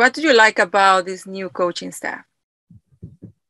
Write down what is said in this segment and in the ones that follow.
What do you like about this new coaching staff?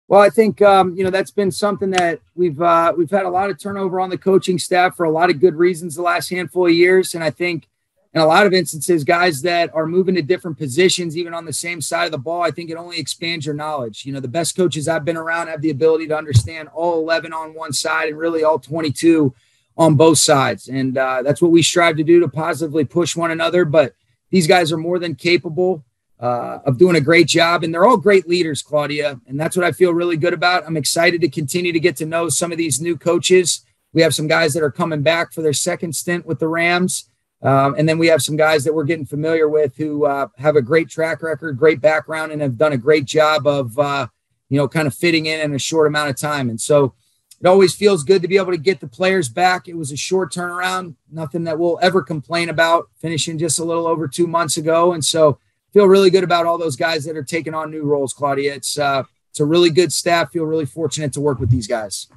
Well, I think, that's been something that we've had a lot of turnover on the coaching staff for a lot of good reasons the last handful of years. And I think in a lot of instances, guys that are moving to different positions, even on the same side of the ball, I think it only expands your knowledge. The best coaches I've been around have the ability to understand all 11 on one side and really all 22 on both sides. And that's what we strive to do, to positively push one another. But these guys are more than capable of doing a great job. And they're all great leaders, Claudia. And that's what I feel really good about. I'm excited to continue to get to know some of these new coaches. We have some guys that are coming back for their second stint with the Rams. And then we have some guys that we're getting familiar with who have a great track record, great background, and have done a great job of, kind of fitting in a short amount of time. And so it always feels good to be able to get the players back. It was a short turnaround, nothing that we'll ever complain about, finishing just a little over 2 months ago. And so feel really good about all those guys that are taking on new roles, Claudia. It's a really good staff. Feel really fortunate to work with these guys.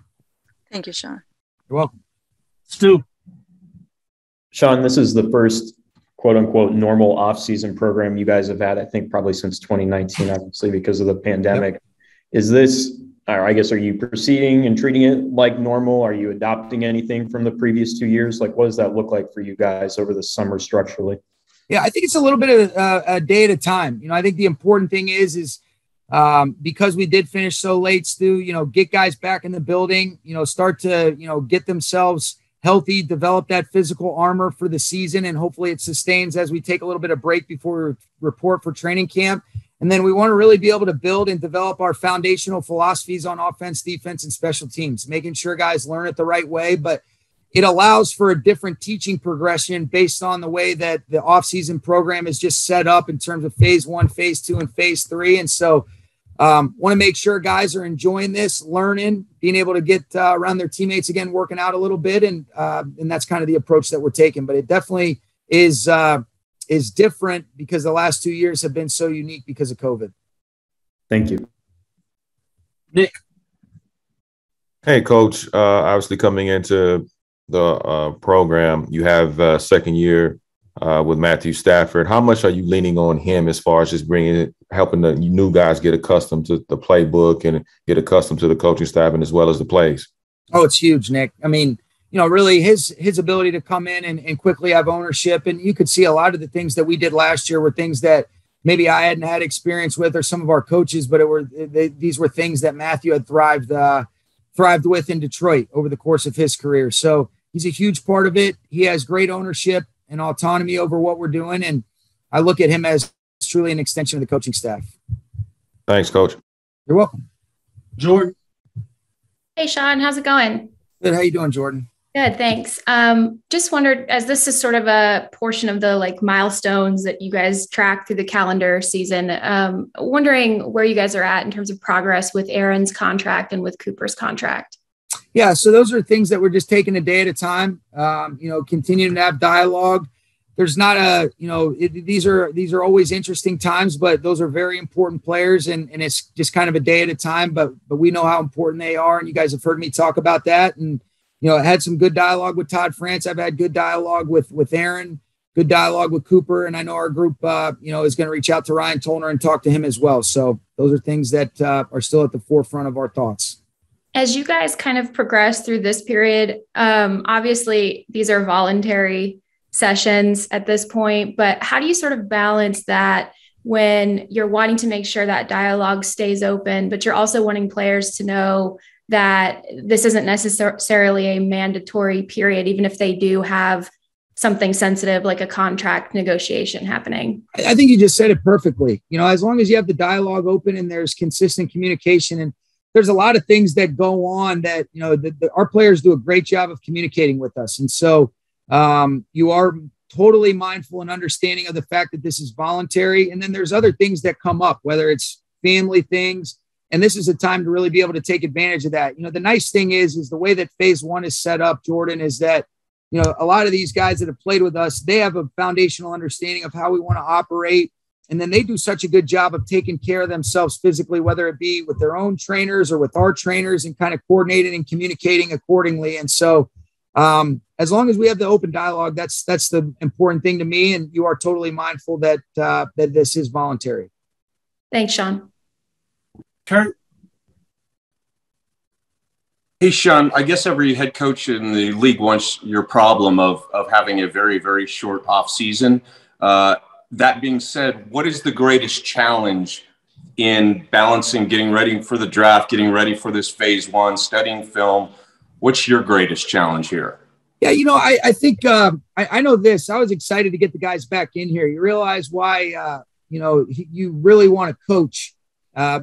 Thank you, Sean. You're welcome. Stu. Sean, this is the first quote unquote normal off-season program you guys have had, I think probably since 2019, obviously because of the pandemic. Yep. Is this, or I guess, are you proceeding and treating it like normal? Are you adopting anything from the previous 2 years? Like, what does that look like for you guys over the summer structurally? Yeah, I think it's a little bit of a day at a time. I think the important thing is because we did finish so late, Stu, get guys back in the building, start to, get themselves healthy, develop that physical armor for the season. And hopefully it sustains as we take a little bit of break before we report for training camp. And then we want to really be able to build and develop our foundational philosophies on offense, defense, and special teams, making sure guys learn it the right way. But it allows for a different teaching progression based on the way that the offseason program is just set up in terms of phase 1, phase 2, and phase 3. And so want to make sure guys are enjoying this, learning, being able to get around their teammates again, working out a little bit. And that's kind of the approach that we're taking. But it definitely is different because the last 2 years have been so unique because of COVID. Thank you. Nick. Hey, Coach. Obviously coming into the program, you have second year with Matthew Stafford. How much are you leaning on him as far as just helping the new guys get accustomed to the playbook and get accustomed to the coaching staff and as well as the plays? Oh, it's huge, Nick. I mean, really his ability to come in and quickly have ownership. And you could see a lot of the things that we did last year were things that maybe I hadn't had experience with or some of our coaches, but these were things that Matthew had thrived with in Detroit over the course of his career. So he's a huge part of it. He has great ownership and autonomy over what we're doing. And I look at him as truly an extension of the coaching staff. Thanks, Coach. You're welcome. Jordan. Hey, Sean, how's it going? Good. How you doing, Jordan? Good, thanks. Just wondered, as this is sort of a portion of the milestones that you guys track through the calendar season, wondering where you guys are at in terms of progress with Aaron's contract and with Cooper's contract. Yeah, so those are things that we're just taking a day at a time, continuing to have dialogue. There's not these are always interesting times, but those are very important players and it's just kind of a day at a time, but we know how important they are. And you guys have heard me talk about that. And, I had some good dialogue with Todd France. I've had good dialogue with Aaron, good dialogue with Cooper. And I know our group, is going to reach out to Ryan Tollner and talk to him as well. So those are things that are still at the forefront of our thoughts. As you guys kind of progress through this period, obviously these are voluntary sessions at this point, but how do you sort of balance that when you're wanting to make sure that dialogue stays open, but you're also wanting players to know that this isn't necessarily a mandatory period, even if they do have something sensitive like a contract negotiation happening? I think you just said it perfectly. As long as you have the dialogue open and there's consistent communication, and there's a lot of things that go on that, our players do a great job of communicating with us. And so you are totally mindful and understanding of the fact that this is voluntary. And then there's other things that come up, whether it's family things. And this is a time to really be able to take advantage of that. The nice thing is the way that phase 1 is set up, Jordan, is that, a lot of these guys that have played with us, they have a foundational understanding of how we want to operate. And then they do such a good job of taking care of themselves physically, whether it be with their own trainers or with our trainers, and kind of coordinating and communicating accordingly. And so as long as we have the open dialogue, that's the important thing to me. And you are totally mindful that this is voluntary. Thanks, Sean. Kurt. Hey, Sean, I guess every head coach in the league wants your problem of having a very, very short off season. That being said, what is the greatest challenge in balancing getting ready for the draft, getting ready for this phase one, studying film? What's your greatest challenge here? Yeah, I think I know this. I was excited to get the guys back in here. You realize why, you really want to coach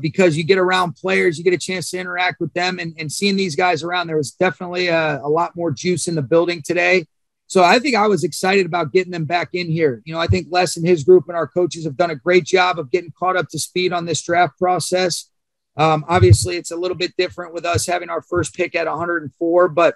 because you get around players, you get a chance to interact with them, and seeing these guys around, there was definitely a lot more juice in the building today. So I think I was excited about getting them back in here. I think Les and his group and our coaches have done a great job of getting caught up to speed on this draft process. Obviously, it's a little bit different with us having our first pick at 104, but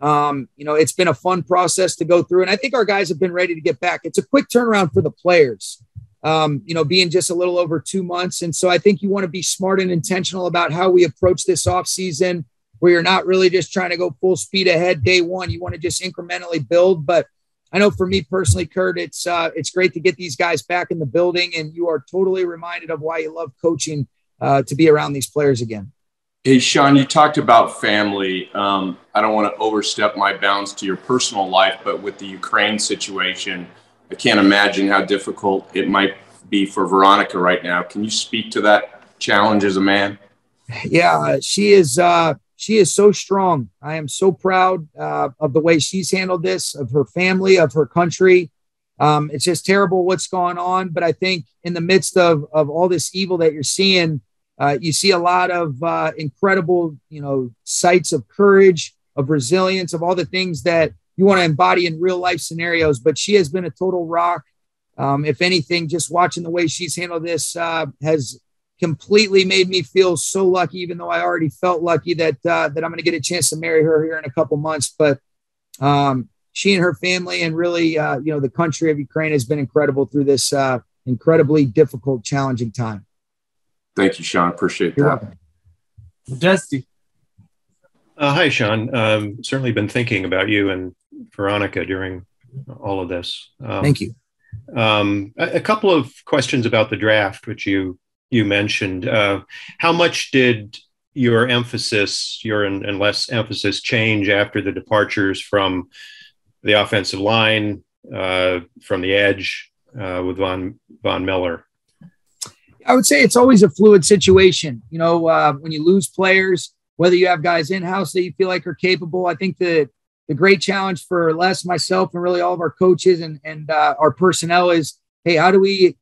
it's been a fun process to go through. And I think our guys have been ready to get back. It's a quick turnaround for the players, being just a little over 2 months. And so I think you want to be smart and intentional about how we approach this offseason, where you're not really just trying to go full speed ahead day one. You want to just incrementally build. But I know for me personally, Kurt, it's great to get these guys back in the building, and you are totally reminded of why you love coaching, to be around these players again. Hey, Sean, you talked about family. I don't want to overstep my bounds to your personal life, but with the Ukraine situation, I can't imagine how difficult it might be for Veronica right now. Can you speak to that challenge as a man? Yeah, she is so strong. I am so proud of the way she's handled this, of her family, of her country. It's just terrible what's going on. But I think in the midst of all this evil that you're seeing, you see a lot of incredible, sights of courage, of resilience, of all the things that you want to embody in real life scenarios. But she has been a total rock. If anything, just watching the way she's handled this has completely made me feel so lucky, even though I already felt lucky that I'm going to get a chance to marry her here in a couple months. But she and her family and really, the country of Ukraine has been incredible through this incredibly difficult, challenging time. Thank you, Sean. Appreciate You're that. welcome. Dusty. Hi, Sean. Certainly been thinking about you and Veronica during all of this. Thank you. A couple of questions about the draft, which you mentioned. How much did your emphasis, and less emphasis, change after the departures from the offensive line, from the edge with Von Miller? I would say it's always a fluid situation. When you lose players, whether you have guys in-house that you feel like are capable, I think the great challenge for Les, myself, and really all of our coaches and our personnel is, hey, how do we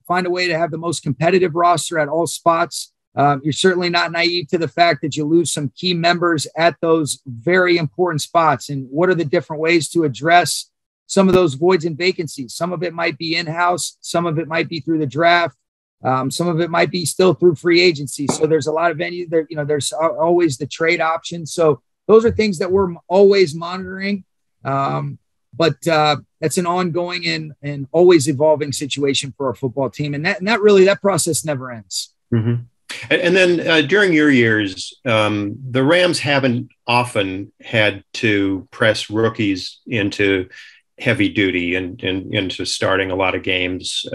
find a way to have the most competitive roster at all spots? You're certainly not naive to the fact that you lose some key members at those very important spots. And what are the different ways to address some of those voids and vacancies? Some of it might be in-house. Some of it might be through the draft. Some of it might be still through free agency. So there's a lot of venues there. There's always the trade option. So those are things that we're always monitoring. But that's an ongoing and always evolving situation for our football team. And that process never ends. Mm-hmm. And then during your years, the Rams haven't often had to press rookies into heavy duty and into starting a lot of games.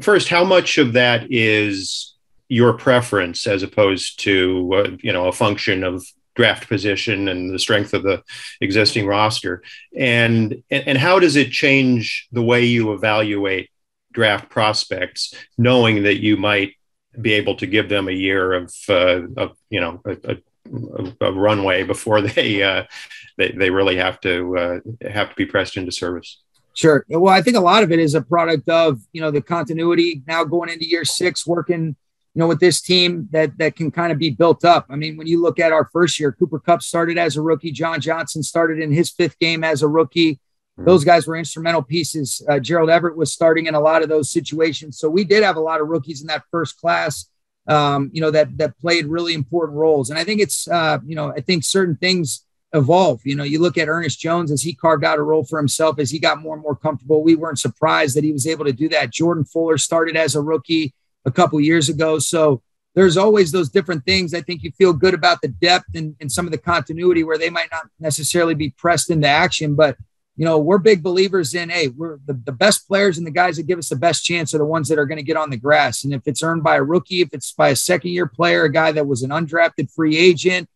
First, how much of that is your preference as opposed to, a function of draft position and the strength of the existing roster? And how does it change the way you evaluate draft prospects, knowing that you might be able to give them a year of a runway before they really have to be pressed into service? Sure. Well, I think a lot of it is a product of, the continuity now going into year 6, working, with this team that can kind of be built up. I mean, when you look at our first year, Cooper Kupp started as a rookie. John Johnson started in his 5th game as a rookie. Those guys were instrumental pieces. Gerald Everett was starting in a lot of those situations. So we did have a lot of rookies in that first class, that played really important roles. And I think it's, I think certain things evolve. You look at Ernest Jones as he carved out a role for himself as he got more and more comfortable. We weren't surprised that he was able to do that. Jordan Fuller started as a rookie a couple years ago. So there's always those different things. I think you feel good about the depth and some of the continuity where they might not necessarily be pressed into action, but we're big believers in, hey, we're the best players and the guys that give us the best chance are the ones that are going to get on the grass. And if it's earned by a rookie, if it's by a second-year player, a guy that was an undrafted free agent,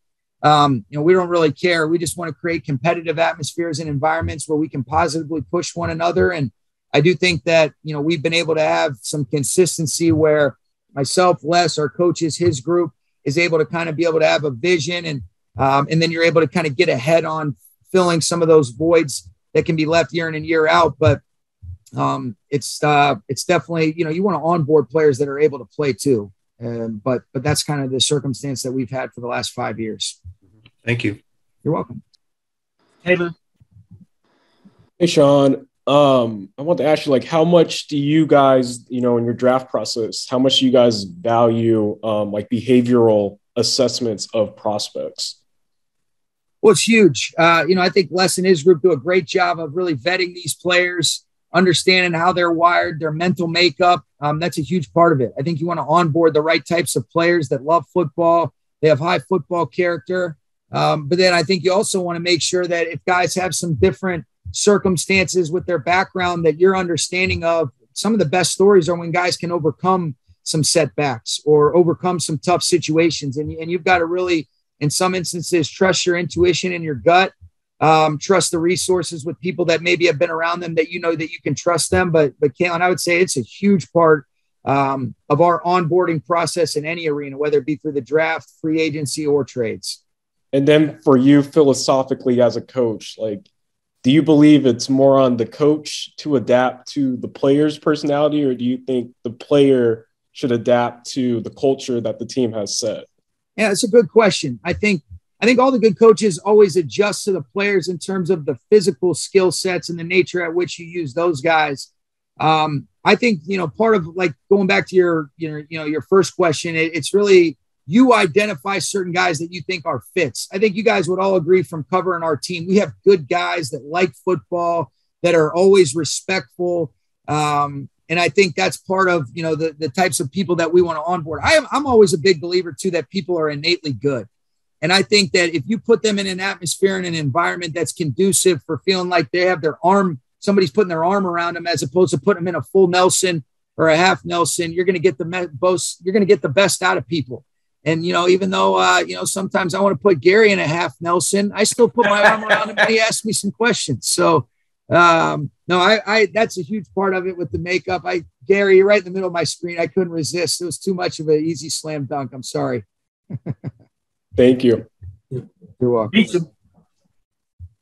we don't really care. We just want to create competitive atmospheres and environments where we can positively push one another. And I do think that, we've been able to have some consistency where myself, Les, our coaches, his group is able to kind of be able to have a vision and then you're able to kind of get ahead on filling some of those voids that can be left year in and year out. But it's definitely, you want to onboard players that are able to play too. But that's kind of the circumstance that we've had for the last 5 years. Thank you. You're welcome. Taylor. Hey, Sean. I want to ask you, how much do you guys, in your draft process, how much do you guys value behavioral assessments of prospects? Well, it's huge. I think Les and his group do a great job of really vetting these players, understanding how they're wired, their mental makeup. That's a huge part of it. I think you want to onboard the right types of players that love football. They have high football character. But then I think you also want to make sure that if guys have some different circumstances with their background that you're understanding of, some of the best stories are when guys can overcome some setbacks or overcome some tough situations. And you've got to really, in some instances, trust your intuition and your gut, trust the resources with people that maybe have been around them that that you can trust them. But Kalen, I would say it's a huge part of our onboarding process in any arena, whether it be through the draft, free agency, or trades. And then for you philosophically as a coach, do you believe it's more on the coach to adapt to the player's personality, or do you think the player should adapt to the culture that the team has set? Yeah, it's a good question. I think all the good coaches always adjust to the players in terms of the physical skill sets and the nature at which you use those guys. I think, part of going back to your first question, it's really you identify certain guys that you think are fits. I think you guys would all agree from covering our team. We have good guys that like football, that are always respectful. And I think that's part of, the types of people that we want to onboard. I'm always a big believer too, that people are innately good. And I think that if you put them in an atmosphere and an environment that's conducive for feeling like they have somebody's putting their arm around them, as opposed to putting them in a full Nelson or a half Nelson, you're going to get the best out of people. And, even though, sometimes I want to put Gary in a half Nelson, I still put my arm around him and he asks me some questions. So, no, that's a huge part of it with the makeup. Gary, you're right in the middle of my screen. I couldn't resist. It was too much of an easy slam dunk. I'm sorry. Thank you. You're welcome.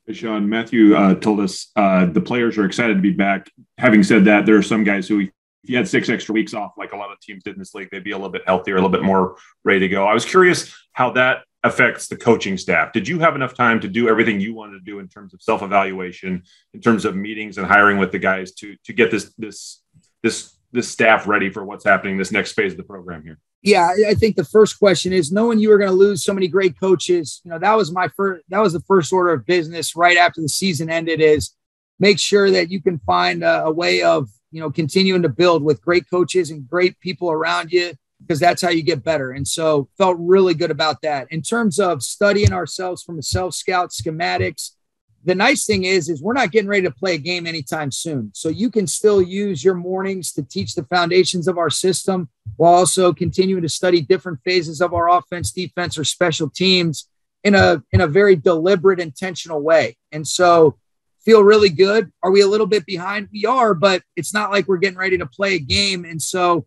Hey, Sean, Matthew told us the players are excited to be back. Having said that, there are some guys who, if you had 6 extra weeks off, like a lot of teams did in this league, they'd be a little bit healthier, a little bit more ready to go. I was curious how that affects the coaching staff. Did you have enough time to do everything you wanted to do in terms of self-evaluation, in terms of meetings and hiring with the guys to get this staff ready for what's happening this next phase of the program here? Yeah, I think the first question is, knowing you were going to lose so many great coaches, that was the first order of business right after the season ended, is make sure that you can find a way of, continuing to build with great coaches and great people around you, because that's how you get better. And so felt really good about that. In terms of studying ourselves from a self-scout schematics, the nice thing is we're not getting ready to play a game anytime soon. So you can still use your mornings to teach the foundations of our system while also continuing to study different phases of our offense, defense, or special teams in a very deliberate, intentional way. And so feel really good. Are we a little bit behind? We are, but it's not like we're getting ready to play a game. And so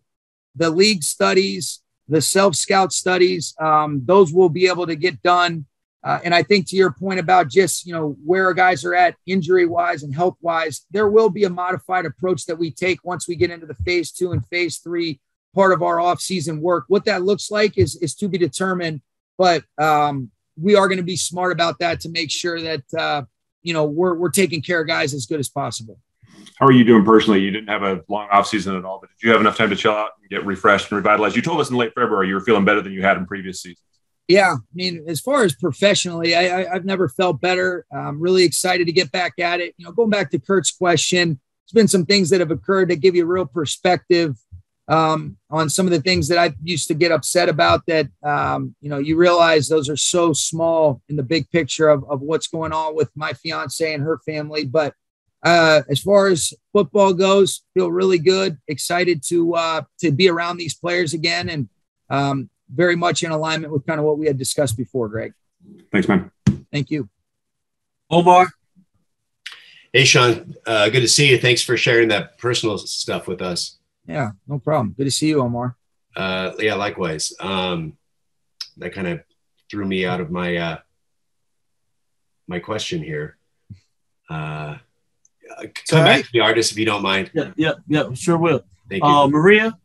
the league studies, the self-scout studies, those will be able to get done. And I think to your point about just, where our guys are at injury-wise and health-wise, there will be a modified approach that we take once we get into the phase 2 and phase 3 part of our off-season work. What that looks like is to be determined, but we are going to be smart about that to make sure that, we're taking care of guys as good as possible. How are you doing personally? You didn't have a long off season at all, but did you have enough time to chill out and get refreshed and revitalized? You told us in late February you were feeling better than you had in previous seasons. Yeah. I mean, as far as professionally, I've never felt better. I'm really excited to get back at it. Going back to Kurt's question, there's been some things that have occurred that give you real perspective on some of the things that I used to get upset about that, you realize those are so small in the big picture of what's going on with my fiance and her family. But As far as football goes, feel really good, excited to be around these players again, and very much in alignment with kind of what we had discussed before, Greg. Thanks, man. Thank you. Omar. Hey, Sean. Good to see you. Thanks for sharing that personal stuff with us. Yeah, no problem. Good to see you, Omar. Yeah, likewise. That kind of threw me out of my my question here. Come back to the artist if you don't mind. Yeah, sure will. Thank you. Maria.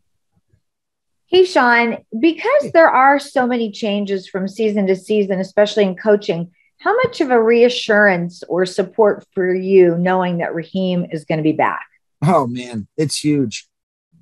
Hey, Sean, because there are so many changes from season to season, especially in coaching, how much of a reassurance or support for you knowing that Raheem is going to be back? Oh, man, it's huge.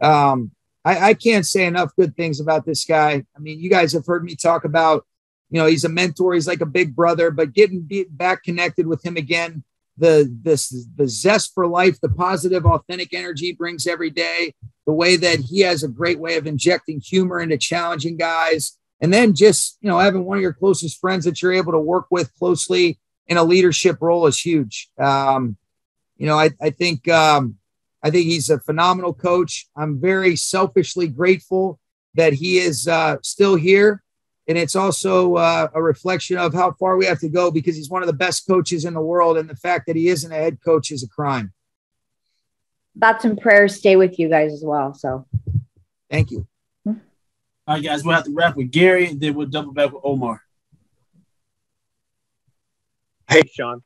I can't say enough good things about this guy. I mean, you guys have heard me talk about, he's a mentor. He's like a big brother, but getting back connected with him again, the zest for life, the positive, authentic energy he brings every day, the way that he has a great way of injecting humor into challenging guys. And then just, having one of your closest friends that you're able to work with closely in a leadership role is huge. I think he's a phenomenal coach. I'm very selfishly grateful that he is still here. And it's also a reflection of how far we have to go, because he's one of the best coaches in the world. And the fact that he isn't a head coach is a crime. Thoughts and prayers stay with you guys as well. So thank you. All right, guys, we'll have to wrap with Gary, and then we'll double back with Omar. Hey, Sean.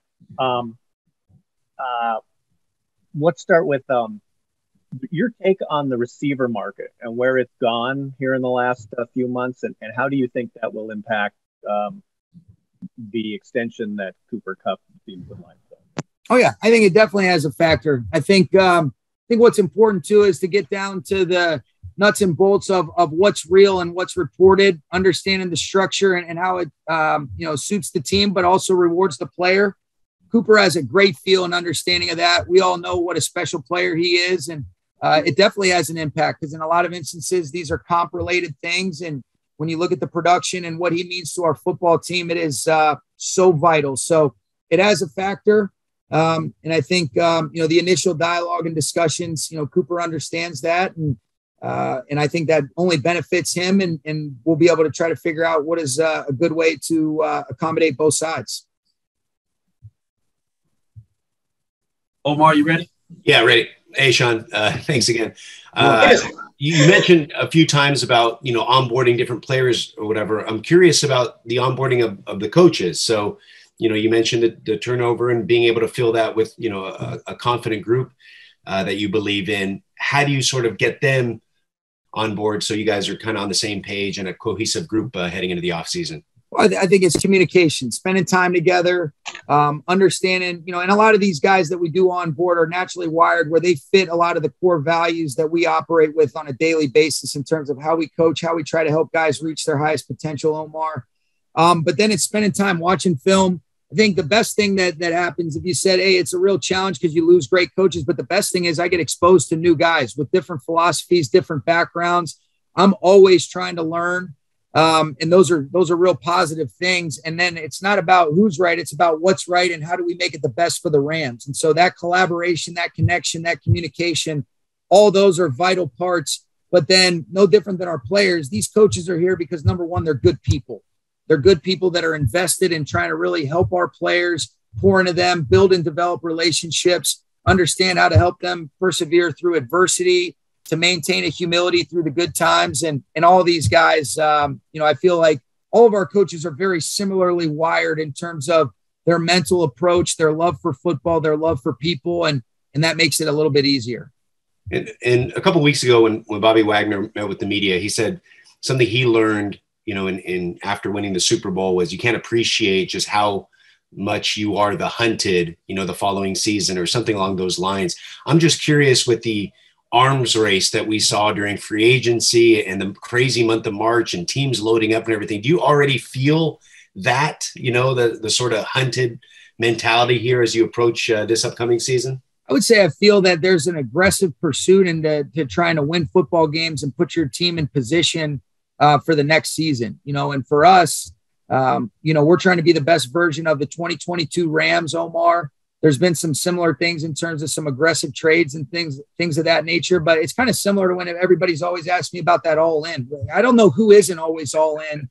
Let's start with your take on the receiver market and where it's gone here in the last few months, and how do you think that will impact the extension that Cooper Kupp seems to like? Oh, yeah, I think it definitely has a factor. I think what's important, too, is to get down to the nuts and bolts of what's real and what's reported, understanding the structure and how it suits the team, but also rewards the player. Cooper has a great feel and understanding of that. We all know what a special player he is, and it definitely has an impact, because in a lot of instances, these are comp-related things. And when you look at the production and what he means to our football team, it is so vital. So it has a factor. And I think, the initial dialogue and discussions, Cooper understands that. And I think that only benefits him, and we'll be able to try to figure out what is a good way to accommodate both sides. Omar, you ready? Yeah, ready. Hey, Sean, thanks again. You mentioned a few times about, onboarding different players or whatever. I'm curious about the onboarding of the coaches. So, you mentioned the turnover and being able to fill that with, a confident group that you believe in. How do you sort of get them on board so you guys are kind of on the same page and a cohesive group heading into the offseason? Well, I think it's communication, spending time together, understanding, and a lot of these guys that we do on board are naturally wired where they fit a lot of the core values that we operate with on a daily basis in terms of how we coach, how we try to help guys reach their highest potential, Omar. But then it's spending time watching film. I think the best thing that happens, if you said, hey, it's a real challenge because you lose great coaches, but the best thing is I get exposed to new guys with different philosophies, different backgrounds. I'm always trying to learn. And those are real positive things. And then it's not about who's right. It's about what's right and how do we make it the best for the Rams. And so that collaboration, that connection, that communication, all those are vital parts. But then no different than our players, these coaches are here because, number one, they're good people. They're good people that are invested in trying to really help our players, pour into them, build and develop relationships, understand how to help them persevere through adversity, to maintain a humility through the good times. And all these guys, I feel like all of our coaches are very similarly wired in terms of their mental approach, their love for football, their love for people. And that makes it a little bit easier. And a couple of weeks ago when Bobby Wagner met with the media, he said something he learned, in after winning the Super Bowl was you can't appreciate just how much you are the hunted, the following season or something along those lines. I'm just curious with the arms race that we saw during free agency and the crazy month of March and teams loading up and everything. Do you already feel that, the sort of hunted mentality here as you approach this upcoming season? I would say I feel that there's an aggressive pursuit into trying to win football games and put your team in position for the next season, and for us, we're trying to be the best version of the 2022 Rams, Omar. there's been some similar things in terms of some aggressive trades and things of that nature. But it's kind of similar to when everybody's always asked me about that all in. I don't know who isn't always all in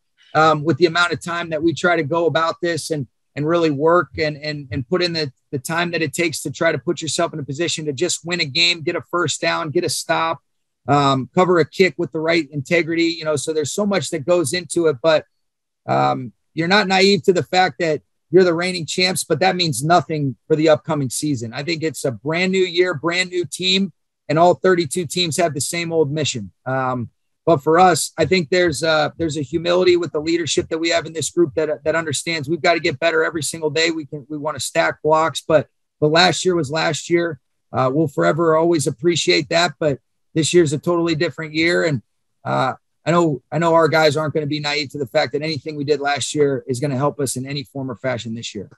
with the amount of time that we try to go about this and really work and put in the time that it takes to try to put yourself in a position to just win a game, get a first down, get a stop, cover a kick with the right integrity. So there's so much that goes into it, but you're not naive to the fact that you're the reigning champs, but that means nothing for the upcoming season. I think it's a brand new year, brand new team, and all 32 teams have the same old mission. But for us, I think there's a humility with the leadership that we have in this group that understands we've got to get better every single day. We want to stack blocks, but last year was last year. We'll forever always appreciate that, but this year's a totally different year. And I know our guys aren't going to be naive to the fact that anything we did last year is going to help us in any form or fashion this year.